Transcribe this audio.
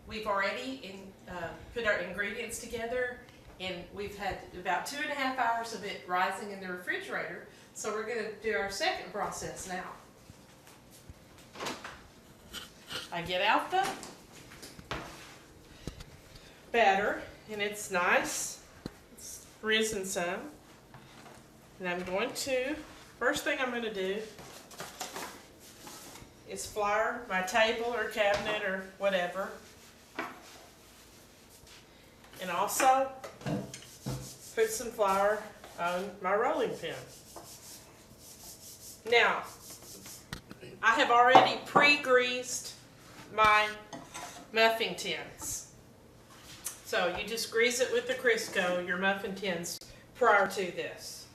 we've already put our ingredients together, and we've had about 2.5 hours of it rising in the refrigerator. So we're going to do our second process now. I get out the batter, and it's nice. It's risen some. And I'm going to, first thing I'm going to do is flour my table or cabinet or whatever. And also put some flour on my rolling pin. Now, I have already pre-greased my muffin tins. So you just grease it with the Crisco, your muffin tins, prior to this.